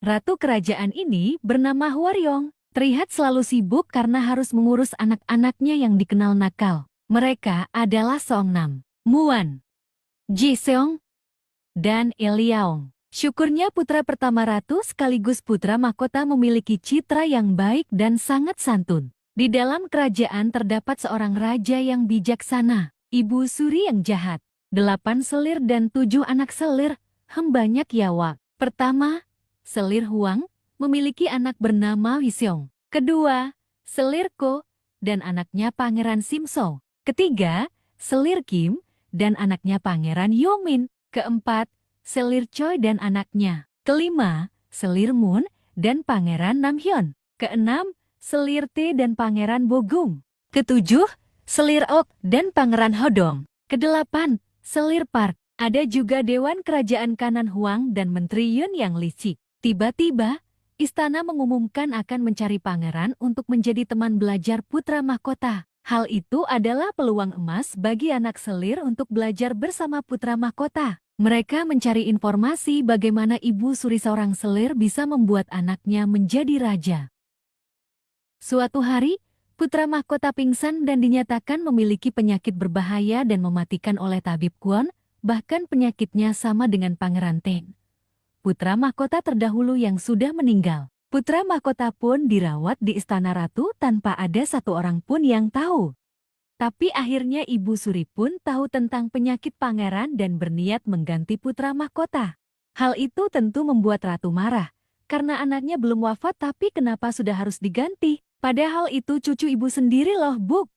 Ratu kerajaan ini bernama Hwaryong. Terlihat selalu sibuk karena harus mengurus anak-anaknya yang dikenal nakal. Mereka adalah Songnam, Muan, Jiseong, dan Eliaong. Syukurnya putra pertama ratu sekaligus putra mahkota memiliki citra yang baik dan sangat santun. Di dalam kerajaan terdapat seorang raja yang bijaksana, Ibu Suri yang jahat, 8 selir dan 7 anak selir, banyak yawa. Pertama, selir Huang memiliki anak bernama Wiseong. Kedua, selir Ko dan anaknya Pangeran Simso. Ketiga, selir Kim dan anaknya Pangeran Yomin. Keempat, selir Choi dan anaknya. Kelima, selir Moon dan Pangeran Namhyun. Keenam, selir Tae dan Pangeran Bogung. Ketujuh, selir Ok dan Pangeran Hodong. Kedelapan, selir Park. Ada juga Dewan Kerajaan Kanan Huang dan Menteri Yun yang licik. Tiba-tiba, istana mengumumkan akan mencari pangeran untuk menjadi teman belajar putra mahkota. Hal itu adalah peluang emas bagi anak selir untuk belajar bersama putra mahkota. Mereka mencari informasi bagaimana Ibu Suri seorang selir bisa membuat anaknya menjadi raja. Suatu hari, putra mahkota pingsan dan dinyatakan memiliki penyakit berbahaya dan mematikan oleh tabib Kwon, bahkan penyakitnya sama dengan Pangeran Teng, putra mahkota terdahulu yang sudah meninggal. Putra mahkota pun dirawat di istana ratu tanpa ada satu orang pun yang tahu. Tapi akhirnya Ibu Suri pun tahu tentang penyakit pangeran dan berniat mengganti putra mahkota. Hal itu tentu membuat ratu marah, karena anaknya belum wafat tapi kenapa sudah harus diganti? Padahal itu cucu ibu sendiri loh, Bu.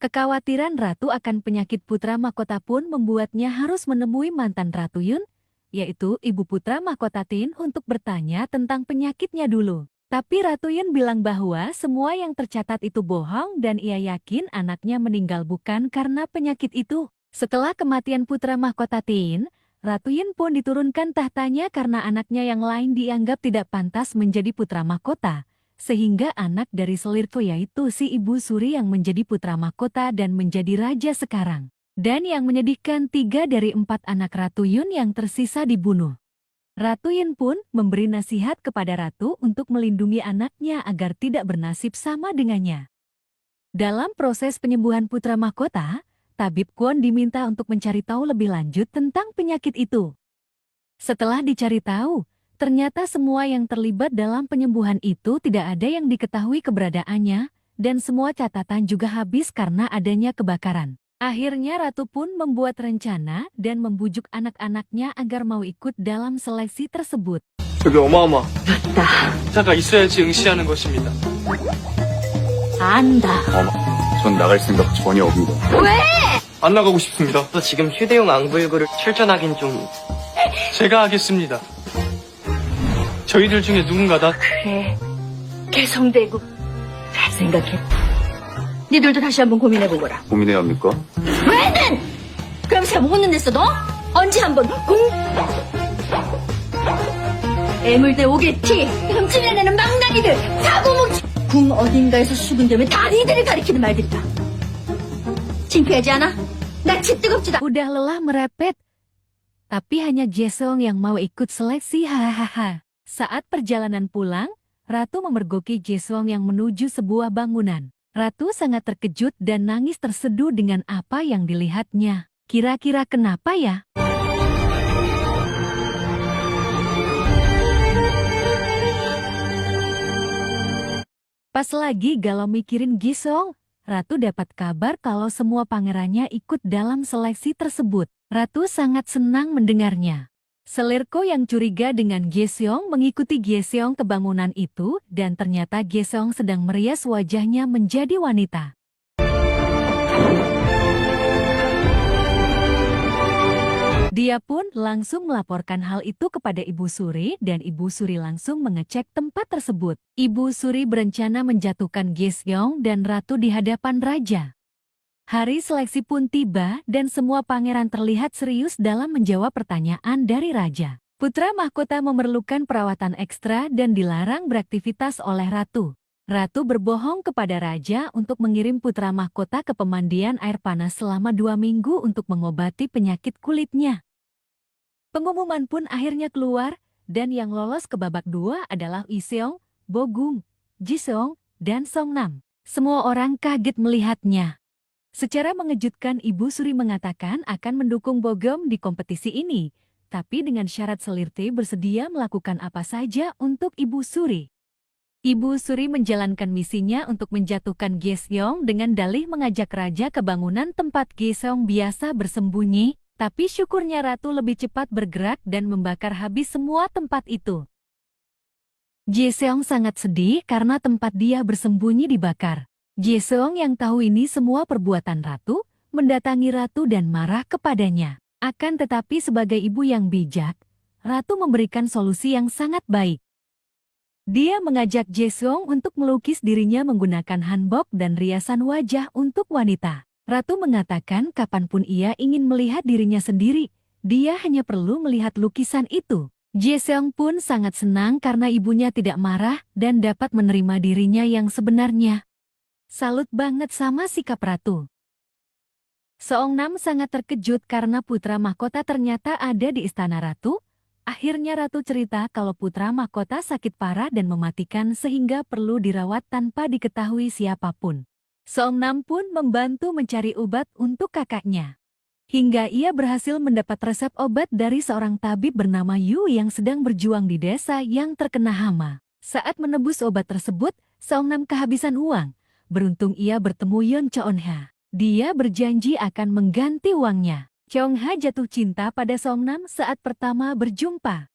Kekhawatiran ratu akan penyakit putra mahkota pun membuatnya harus menemui mantan Ratu Yun, yaitu ibu putra mahkota Tin untuk bertanya tentang penyakitnya dulu. Tapi Ratu Yun bilang bahwa semua yang tercatat itu bohong dan ia yakin anaknya meninggal bukan karena penyakit itu. Setelah kematian putra mahkota Tin, Ratu Yun pun diturunkan tahtanya karena anaknya yang lain dianggap tidak pantas menjadi putra mahkota. Sehingga anak dari selirku yaitu si Ibu Suri yang menjadi putra mahkota dan menjadi raja sekarang. Dan yang menyedihkan 3 dari 4 anak Ratu Yun yang tersisa dibunuh. Ratu Yun pun memberi nasihat kepada ratu untuk melindungi anaknya agar tidak bernasib sama dengannya. Dalam proses penyembuhan putra mahkota, tabib Kwon diminta untuk mencari tahu lebih lanjut tentang penyakit itu. Setelah dicari tahu, ternyata semua yang terlibat dalam penyembuhan itu tidak ada yang diketahui keberadaannya, dan semua catatan juga habis karena adanya kebakaran. Akhirnya ratu pun membuat rencana dan membujuk anak-anaknya agar mau ikut dalam seleksi tersebut. 저기 어마어마. 맞다. 자가 있어야지 응시하는 것입니다. 안다. 전 나갈 생각 전혀 없는데. 왜? 안 나가고 싶습니다. 또 지금 휴대용 앙불구를 출전하긴 좀... 제가 하겠습니다. 저희들 중에 누군가 다 그래. 개성대고. 잘 생각했다. 니들도 다시 한번 고민해보거라. 고민해야 합니까? 왜는? 그럼 제가 못 냈어 너? 언제 한번 애물대 오게티 흠집내내는 망나니들 사고뭉치 궁 어딘가에서 수군되면 다 니들을 가리키는 말들이다. 창피하지 않아? 나 찌뜨겁지도. Udah lelah merepet, tapi hanya Jaesung yang mau ikut seleksi. Hahaha. Saat perjalanan pulang, ratu memergoki Jaesung yang menuju sebuah bangunan. Ratu sangat terkejut dan nangis terseduh dengan apa yang dilihatnya. Kira-kira kenapa ya? Pas lagi galau mikirin Gisong, Ratu dapat kabar kalau semua pangerannya ikut dalam seleksi tersebut. Ratu sangat senang mendengarnya. Selirko yang curiga dengan Gyeseong mengikuti Gyeseong ke bangunan itu dan ternyata Gyeseong sedang merias wajahnya menjadi wanita. Dia pun langsung melaporkan hal itu kepada Ibu Suri dan Ibu Suri langsung mengecek tempat tersebut. Ibu Suri berencana menjatuhkan Gyeseong dan Ratu di hadapan raja. Hari seleksi pun tiba dan semua pangeran terlihat serius dalam menjawab pertanyaan dari raja. Putra mahkota memerlukan perawatan ekstra dan dilarang beraktivitas oleh ratu. Ratu berbohong kepada raja untuk mengirim putra mahkota ke pemandian air panas selama 2 minggu untuk mengobati penyakit kulitnya. Pengumuman pun akhirnya keluar dan yang lolos ke babak 2 adalah Iseong, Bogung, Jiseong, dan Songnam. Semua orang kaget melihatnya. Secara mengejutkan Ibu Suri mengatakan akan mendukung Bogum di kompetisi ini, tapi dengan syarat Selirte bersedia melakukan apa saja untuk Ibu Suri. Ibu Suri menjalankan misinya untuk menjatuhkan Gyeseong dengan dalih mengajak raja ke bangunan tempat Gyeseong biasa bersembunyi, tapi syukurnya ratu lebih cepat bergerak dan membakar habis semua tempat itu. Gyeseong sangat sedih karena tempat dia bersembunyi dibakar. Gyeseong yang tahu ini semua perbuatan ratu, mendatangi ratu dan marah kepadanya. Akan tetapi sebagai ibu yang bijak, ratu memberikan solusi yang sangat baik. Dia mengajak Gyeseong untuk melukis dirinya menggunakan hanbok dan riasan wajah untuk wanita. Ratu mengatakan kapanpun ia ingin melihat dirinya sendiri, dia hanya perlu melihat lukisan itu. Gyeseong pun sangat senang karena ibunya tidak marah dan dapat menerima dirinya yang sebenarnya. Salut banget sama sikap ratu. Songnam sangat terkejut karena putra mahkota ternyata ada di istana ratu. Akhirnya ratu cerita kalau putra mahkota sakit parah dan mematikan sehingga perlu dirawat tanpa diketahui siapapun. Songnam pun membantu mencari obat untuk kakaknya. Hingga ia berhasil mendapat resep obat dari seorang tabib bernama Yu yang sedang berjuang di desa yang terkena hama. Saat menebus obat tersebut, Songnam kehabisan uang. Beruntung ia bertemu Yeon Cheon-ha. Dia berjanji akan mengganti uangnya. Cheon-ha jatuh cinta pada Songnam saat pertama berjumpa.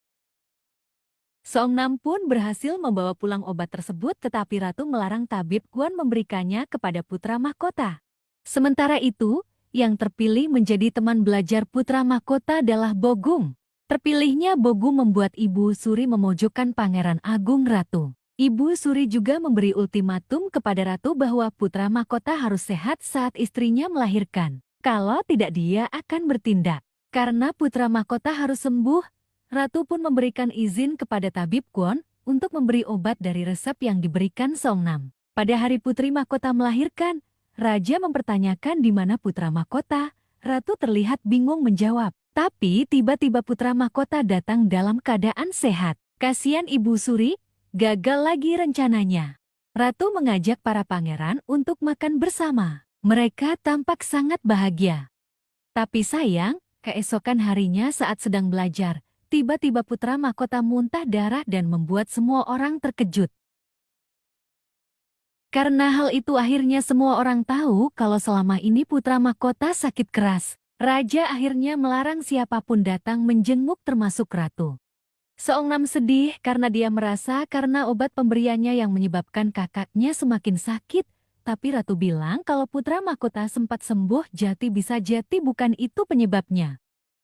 Songnam pun berhasil membawa pulang obat tersebut tetapi ratu melarang tabib Kwon memberikannya kepada putra mahkota. Sementara itu, yang terpilih menjadi teman belajar putra mahkota adalah Bogung. Terpilihnya Bogung membuat Ibu Suri memojokkan Pangeran Agung Ratu. Ibu Suri juga memberi ultimatum kepada ratu bahwa putra mahkota harus sehat saat istrinya melahirkan. Kalau tidak dia akan bertindak. Karena putra mahkota harus sembuh, ratu pun memberikan izin kepada tabib Kwon untuk memberi obat dari resep yang diberikan Songnam. Pada hari putri mahkota melahirkan, raja mempertanyakan di mana putra mahkota. Ratu terlihat bingung menjawab. Tapi tiba-tiba putra mahkota datang dalam keadaan sehat. Kasihan Ibu Suri, gagal lagi rencananya. Ratu mengajak para pangeran untuk makan bersama. Mereka tampak sangat bahagia. Tapi sayang, keesokan harinya saat sedang belajar, tiba-tiba putra mahkota muntah darah dan membuat semua orang terkejut. Karena hal itu akhirnya semua orang tahu kalau selama ini putra mahkota sakit keras. Raja akhirnya melarang siapapun datang menjenguk termasuk ratu. Songnam sedih karena dia merasa karena obat pemberiannya yang menyebabkan kakaknya semakin sakit. Tapi ratu bilang kalau putra mahkota sempat sembuh bisa jadi bukan itu penyebabnya.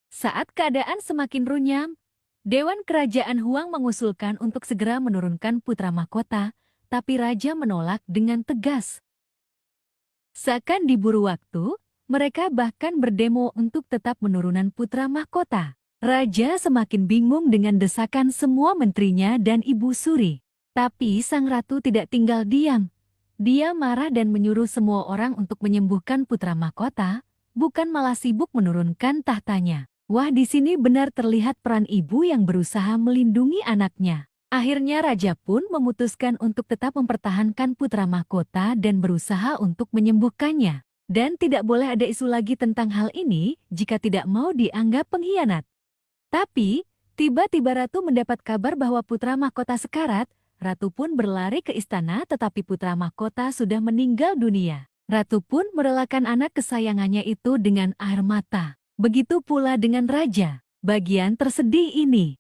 Saat keadaan semakin runyam, Dewan Kerajaan Huang mengusulkan untuk segera menurunkan putra mahkota, tapi raja menolak dengan tegas. Seakan diburu waktu, mereka bahkan berdemo untuk tetap menurunkan putra mahkota. Raja semakin bingung dengan desakan semua menterinya dan Ibu Suri. Tapi sang ratu tidak tinggal diam. Dia marah dan menyuruh semua orang untuk menyembuhkan putra mahkota, bukan malah sibuk menurunkan tahtanya. Wah, di sini benar terlihat peran ibu yang berusaha melindungi anaknya. Akhirnya raja pun memutuskan untuk tetap mempertahankan putra mahkota dan berusaha untuk menyembuhkannya. Dan tidak boleh ada isu lagi tentang hal ini jika tidak mau dianggap pengkhianat. Tapi, tiba-tiba ratu mendapat kabar bahwa putra mahkota sekarat. Ratu pun berlari ke istana tetapi putra mahkota sudah meninggal dunia. Ratu pun merelakan anak kesayangannya itu dengan air mata. Begitu pula dengan raja. Bagian tersedih ini.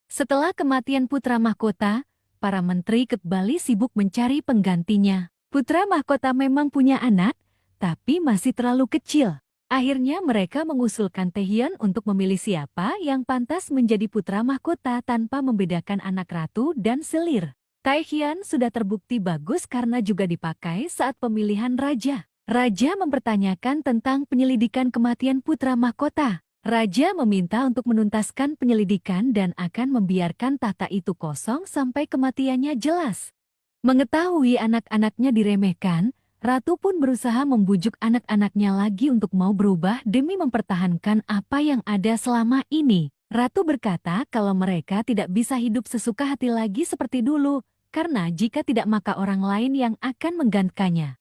Setelah kematian putra mahkota, para menteri kembali sibuk mencari penggantinya. Putra mahkota memang punya anak, tapi masih terlalu kecil. Akhirnya mereka mengusulkan Taehyun untuk memilih siapa yang pantas menjadi putra mahkota tanpa membedakan anak ratu dan selir. Taehyun sudah terbukti bagus karena juga dipakai saat pemilihan raja. Raja mempertanyakan tentang penyelidikan kematian putra mahkota. Raja meminta untuk menuntaskan penyelidikan dan akan membiarkan tahta itu kosong sampai kematiannya jelas. Mengetahui anak-anaknya diremehkan, ratu pun berusaha membujuk anak-anaknya lagi untuk mau berubah demi mempertahankan apa yang ada selama ini. Ratu berkata kalau mereka tidak bisa hidup sesuka hati lagi seperti dulu, karena jika tidak maka orang lain yang akan menggantikannya.